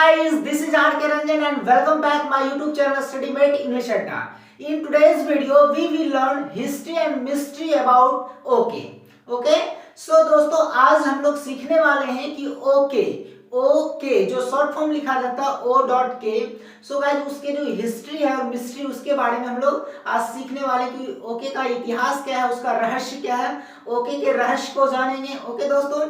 guys, this is R.K. Ranjan and welcome back my YouTube channel StudyMate English Adda. In today's video, we will learn history and mystery about OK. Okay? So दोस्तों आज हम लोग सीखने वाले हैं कि okay जो short form लिखा जाता है O.K. सो गाइस उसके जो हिस्ट्री है और मिस्ट्री उसके बारे में हम लोग आज सीखने वाले कि ओके का इतिहास क्या है, उसका रहस्य क्या है, ओके के रहस्य को जानेंगे। ओके दोस्तों,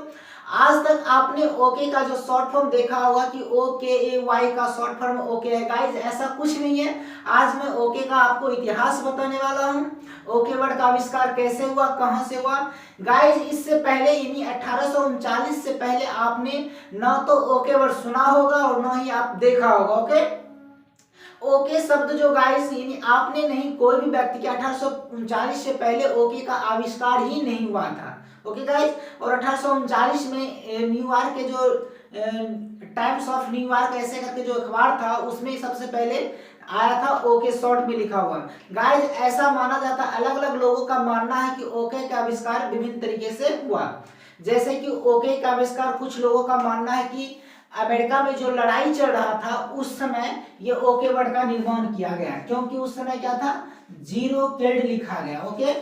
आज तक आपने ओके का जो शॉर्ट फॉर्म देखा होगा कि OKAY का शॉर्ट फॉर्म ओके है। गाइस ऐसा कुछ नहीं है। आज मैं ओके का आपको इतिहास बताने वाला हूँ। ओके वर्ड का आविष्कार कैसे हुआ, कहां से हुआ। गाइस इससे पहले यानी 1839 से पहले आपने न तो ओके वर्ड सुना होगा और न ही आप देखा होगा। ओके शब्द जो गाइस यानी आपने नहीं, कोई भी व्यक्ति के 1839 से पहले ओके का आविष्कार ही नहीं हुआ था। ओके गाइस, और 1839 में न्यूयॉर्क के जो टाइम्स ऑफ न्यूयॉर्क ऐसे करके जो अखबार था उसमें सबसे पहले आया था ओके शॉर्ट में लिखा हुआ। गाइस ऐसा माना जाता है, अलग अलग लोगों का मानना है कि ओके का आविष्कार विभिन्न तरीके से हुआ। जैसे कि ओके का आविष्कार कुछ लोगों का मानना है कि अमेरिका में जो लड़ाई चल रहा था उस समय ये ओके वर्ड का निर्माण किया गया, क्योंकि उस समय क्या था, जीरो किल्ड लिखा गया। ओके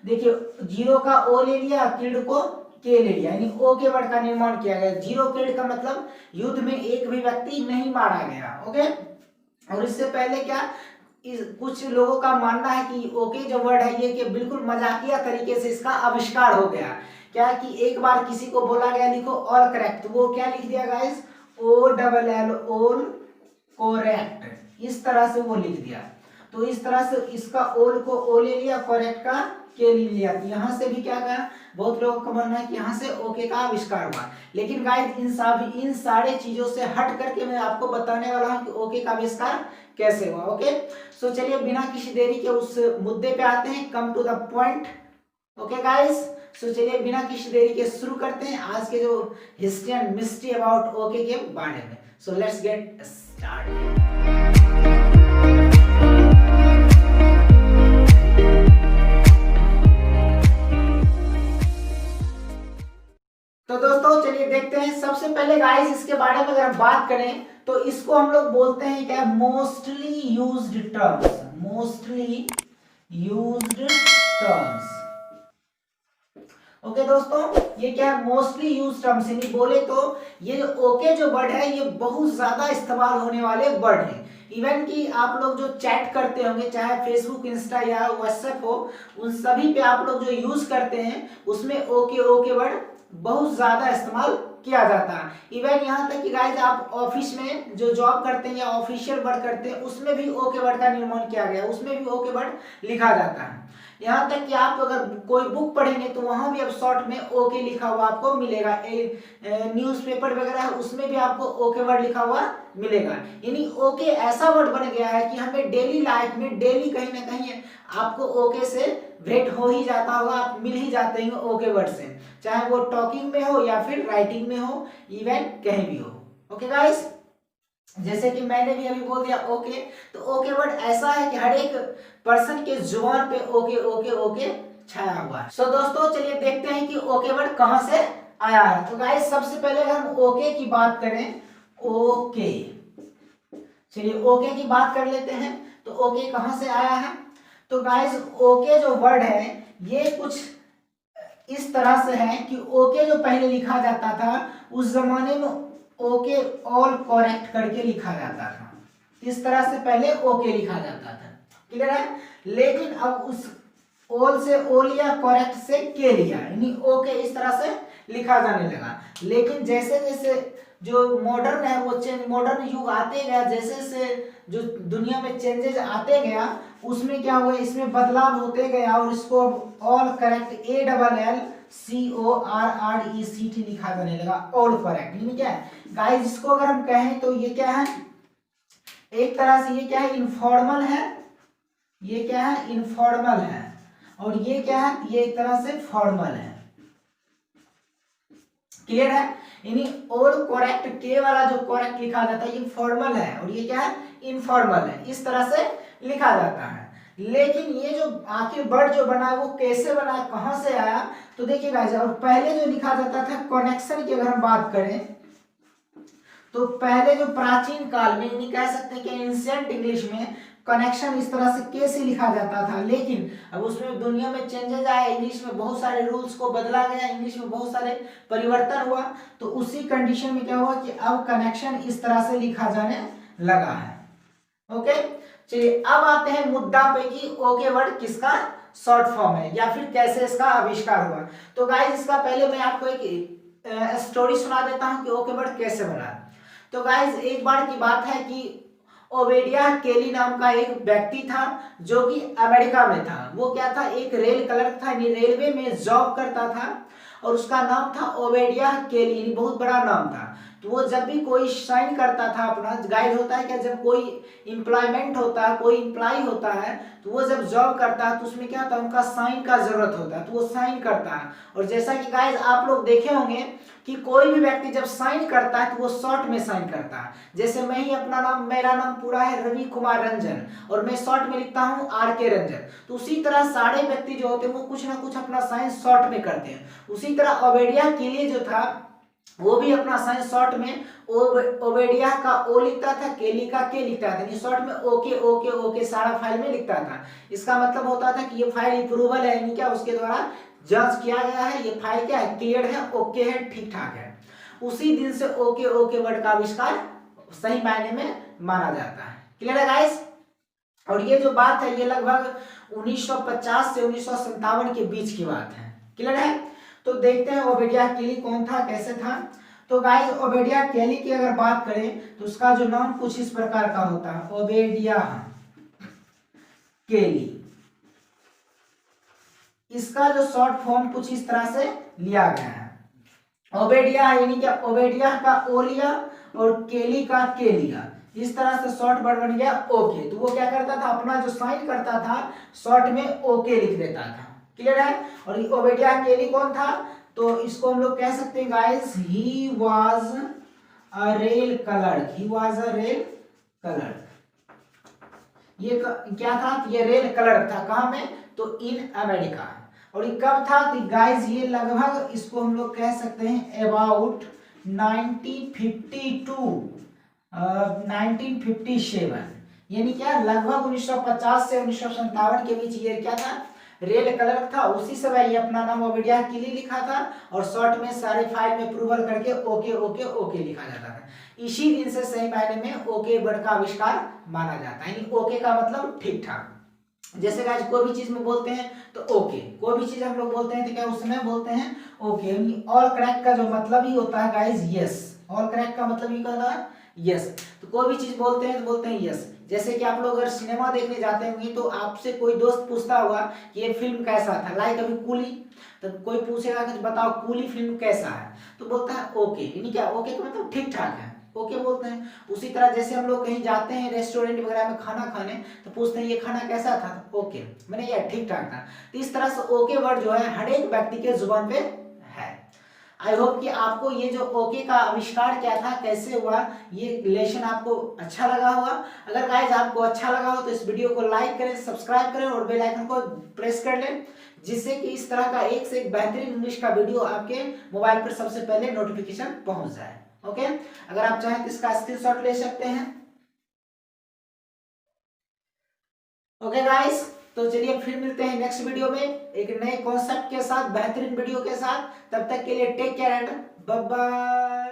देखिए, जीरो का ओ ले लिया, किल्ड को के ले लिया, यानी ओके वर्ड का निर्माण किया गया। जीरो किल्ड का मतलब युद्ध में एक भी व्यक्ति नहीं मारा गया। ओके, और इससे पहले क्या, कुछ लोगों का मानना है कि ओके जो वर्ड है ये कि बिल्कुल मजाकिया तरीके से इसका आविष्कार हो गया। क्या कि एक बार किसी को बोला गया लिखो ऑल करेक्ट, तो वो क्या लिख दिया गाइस, OLL ऑल करेक्ट, इस तरह से वो लिख दिया। तो इस तरह से इसका ओल को ओ ले लिया, करेक्ट का के ले लिया। तो यहाँ से भी क्या कहा, बहुत लोगों का मानना है कि यहाँ से ओके का आविष्कार हुआ। लेकिन गाइस इन सारे चीजों से हट करके मैं आपको बताने वाला हूँ कि ओके का आविष्कार कैसे हुआ। ओके सो चलिए बिना किसी देरी के उस मुद्दे पे आते हैं, come to the point. Okay guys, so चलिए बिना किसी देरी के शुरू करते हैं आज के जो history and mystery about okay के बारे में। So let's get started. तो दोस्तों चलिए देखते हैं। सबसे पहले गाइस इसके बारे में अगर हम बात करें तो इसको हम लोग बोलते हैं क्या, mostly used terms. Mostly used terms. Okay दोस्तों, ये क्या है, मोस्टली यूज्ड टर्म्स, यानी बोले तो ये ओके जो वर्ड है ये बहुत ज्यादा इस्तेमाल होने वाले वर्ड है। इवन कि आप लोग जो चैट करते होंगे, चाहे फेसबुक, इंस्टा या व्हाट्सएप हो, उन सभी पे आप लोग जो यूज करते हैं उसमें ओके वर्ड बहुत ज्यादा इस्तेमाल किया जाता है। इवन यहाँ तक कि गाइस आप ऑफिस में जो जॉब करते हैं या ऑफिशियल वर्क करते हैं उसमें भी ओके वर्ड का निर्माण किया गया, उसमें भी ओके वर्ड लिखा जाता है। यहाँ तक कि आप अगर कोई बुक पढ़ेंगे तो वहां भी अब शॉर्ट में ओके लिखा हुआ आपको मिलेगा। न्यूज़पेपर वगैरह उसमें भी आपको ओके वर्ड लिखा हुआ मिलेगा। यानी ओके ऐसा वर्ड बन गया है कि हमें डेली लाइफ में डेली कहीं ना कहीं आपको ओके से भेंट हो ही जाता होगा, आप मिल ही जाते हैं ओके वर्ड से, चाहे वो टॉकिंग में हो या फिर राइटिंग में हो, इवन कहीं भी हो। ओके गाइस, जैसे कि मैंने भी अभी बोल दिया ओके, तो ओके वर्ड ऐसा है कि हर एक पर्सन के जुबान पे ओके छाया हुआ है। सो दोस्तों चलिए देखते हैं कि ओके वर्ड कहां से आया है। तो गाइस सबसे पहले अगर हम ओके की बात करें, ओके चलिए ओके की बात कर लेते हैं। तो ओके कहां से आया है, तो गाइस ओके जो वर्ड है ये कुछ इस तरह से है कि ओके जो पहले लिखा जाता था उस जमाने में ओके ऑल करेक्ट करके लिखा जाता था। इस तरह से पहले ओके लिखा जाता था, क्लियर है। लेकिन अब उस ऑल से ओ लिया, करेक्ट से के लिया, यानी ओके इस तरह से लिखा जाने लगा। लेकिन जैसे जैसे जो मॉडर्न है वो मॉडर्न युग आते गया, जैसे जैसे जो दुनिया में चेंजेस आते गया उसमें क्या हुआ, इसमें बदलाव होते गया और इसको ऑल करेक्ट ALLCORRECT लिखा जाने लगा, ऑल करेक्ट। यानी क्या है गाइस, इसको अगर हम कहें तो ये क्या है, एक तरह से ये क्या है, इनफॉर्मल है। ये क्या है, इनफॉर्मल है। और ये क्या है, ये एक तरह से फॉर्मल है, क्लियर है। यानी ऑल करेक्ट के वाला जो करेक्ट लिखा जाता है ये फॉर्मल है और ये क्या है, इनफॉर्मल है, इस तरह से लिखा जाता है। लेकिन ये जो आखिर वर्ड जो बना वो कैसे बना, कहां से आया, तो देखिए गाइस, और पहले जो लिखा जाता था कनेक्शन की अगर हम बात करें तो पहले जो प्राचीन काल में, यानी कह सकते हैं कि एंशिएंट इंग्लिश में कनेक्शन इस तरह से के से लिखा जाता था, लेकिन अब उसमें दुनिया में चेंजेस आए, इंग्लिश में बहुत सारे रूल्स को बदला गया, इंग्लिश में बहुत सारे परिवर्तन हुआ, तो उसी कंडीशन में क्या हुआ कि अब कनेक्शन इस तरह से लिखा जाने लगा है। ओके, चलिए अब आते हैं मुद्दा पे कि ओके वर्ड किसका शॉर्ट फॉर्म है या फिर कैसे इसका आविष्कार हुआ। तो गाइस इसका पहले मैं आपको एक स्टोरी सुना देता हूं कि ओके वर्ड कैसे बना। तो गाइस एक बार की बात है कि ओबेडिया केली नाम का एक व्यक्ति था जो कि अमेरिका में था। वो क्या था, एक रेल क्लर्क था, रेलवे में जॉब करता था और उसका नाम था ओबेडिया केली, बहुत बड़ा नाम था। तो वो जब भी कोई साइन करता था अपना, गाइड होता है क्या, जब कोई एम्प्लॉयमेंट होता है, कोई एम्प्लॉय होता है, तो वो जब जॉब करता है तो उसमें क्या होता है, उनका साइन का जरूरत होता है, तो वो साइन करता है। और जैसा कि गाइज आप लोग देखे होंगे कि कोई भी व्यक्ति जब साइन करता है तो वो शॉर्ट में साइन करता है। जैसे मैं ही अपना नाम, मेरा नाम पूरा है रवि कुमार रंजन और मैं शॉर्ट में लिखता हूं RK रंजन, तो उसी तरह सारे व्यक्ति जो होते हैं वो कुछ ना कुछ अपना साइन शॉर्ट में करते हैं। उसी तरह ओबेडिया के लिए जो था वो भी अपना साइन शॉर्ट में ओबेडिया का ओ लिखता था, केली का के लिखता था, यानी शॉर्ट में ओके ओके ओके सारा फाइल में लिखता था। इसका मतलब होता था कि ये फाइल अप्रूवल है, यानी क्या उसके द्वारा जांच किया गया है, ये फाइल क्या है, क्लियर है, ओके है, ठीक ठाक है। उसी दिन से ओके ओके वर्ड का आविष्कार सही मायने में माना जाता है। क्लियर है गाइस? और ये जो बात है ये लगभग 1950 से 1957 के बीच की बात है। क्लियर है? तो देखते हैं ओबेडिया केली कौन था, कैसे था। तो गाइस ओबेडिया केली की अगर बात करें तो उसका जो नाम कुछ इस प्रकार का होता है, ओबेडिया केली। इसका जो शॉर्ट फॉर्म कुछ इस तरह से लिया गया है। ओबेडिया यानी कि ओबेडिया का ओ लिया और केली का के लिया, इस तरह से शॉर्ट वर्ड बन गया ओके। तो वो क्या करता था, अपना जो साइन करता था शॉर्ट में ओके लिख देता था। क्लियर है? और ओबेडिया केली कौन था, तो इसको हम लोग कह सकते हैं guys, he was a rail clerk. He was a rail clerk. ये क्या था, ये रेल क्लर्क था, कहां में, तो इन अमेरिका। और ये कब था, तो गाइस ये लगभग इसको हम लोग कह सकते हैं अबाउट 1952 1957, यानी क्या लगभग 1950 से 1957 के बीच ये क्या था, रेल क्लर्क था। उसी समय ये अपना नाम ओबेडिया केली लिखा था और शॉर्ट में सारे फाइल में अप्रूवल करके ओके ओके ओके लिखा जाता था। इसी दिन से सही मायने में ओके वर्ड का आविष्कार माना जाता है, यानी ओके का मतलब ठीक ठाक। जैसे गाइस कोई भी चीज में बोलते हैं तो ओके, कोई भी चीज हम लोग बोलते हैं तो क्या उस समय बोलते हैं ओके। यानी ऑल करेक्ट का जो मतलब ही होता है गाइस यस, ऑल करेक्ट का मतलब ही कहता है यस। तो कोई भी चीज बोलते हैं तो बोलते हैं यस। जैसे कि आप लोग अगर सिनेमा देखने जाते होंगे तो आपसे कोई दोस्त पूछता होगा कि ये फिल्म कैसा था, लाइक अभी कूली, तो कोई पूछेगा कि बताओ कूली फिल्म कैसा है, तो बोलता है ओके, यानी क्या ओके का मतलब ठीक ठाक है, ओके बोलते हैं। उसी तरह जैसे हम लोग कहीं जाते हैं रेस्टोरेंट वगैरह में खाना खाने तो पूछते हैं ये खाना कैसा था, ओके, मैंने यार ठीक ठाक था। तो इस तरह से ओके वर्ड जो है हर एक व्यक्ति के जुबान पे है। आई होप कि आपको ये जो ओके का आविष्कार क्या था, कैसे हुआ, ये लेसन आपको अच्छा लगा होगा। अगर गाइस आपको अच्छा लगा हो तो इस वीडियो को लाइक करें, सब्सक्राइब करें और बेल आइकन को प्रेस कर लें, जिससे कि इस तरह का एक से एक बेहतरीन इंग्लिश का वीडियो आपके मोबाइल पर सबसे पहले नोटिफिकेशन पहुंच जाए। ओके, अगर आप चाहें तो इसका स्क्रीनशॉट ले सकते हैं। ओके गाइस, तो चलिए फिर मिलते हैं नेक्स्ट वीडियो में एक नए कॉन्सेप्ट के साथ, बेहतरीन वीडियो के साथ। तब तक के लिए take care and bye bye.